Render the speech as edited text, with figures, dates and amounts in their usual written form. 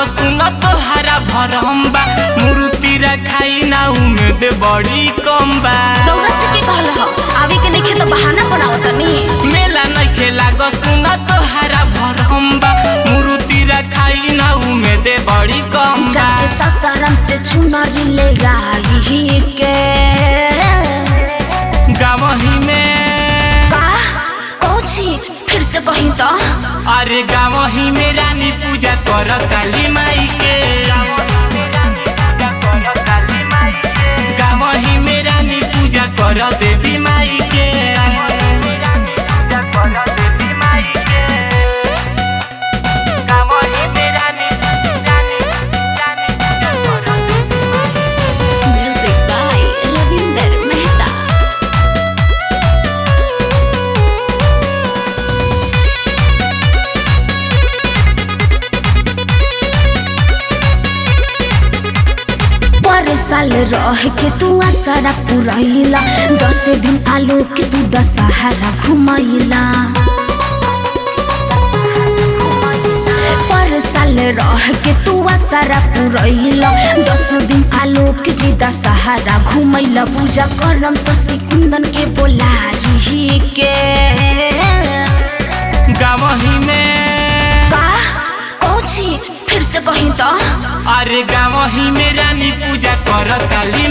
लागो सुन तोहरा भरम्बा मूर्ति रखाई ना उम्मीद बड़ी कम बा। रउरा से के कहल ह आवे के देखे तो बहाना बनावत तनी। मेला नइखे लागो सुन तोहरा भरम्बा मूर्ति रखाई ना उम्मीद बड़ी कम बा। जाके ससुराल से चुनरी ले आई के गावही में का कोची फिर से कही तो। अरे गावही में रानी पूजा कर काली माई के। गावही में रानी पूजा कर देवी माई के। Music by Ravinder Mehta. पर साल रह के तू आसारा पुरैला 10 दिन आलो के तू दशहरा घुमैला। पर साल रह के तू आसारा पुरैला 10 दिन आलो के जी दशहरा घुमैला। पूजा करम शशि कुंदन के बोलाई के गावही में का कोची फिर से कही तो। अरे गावही में रानी पूजा कर काली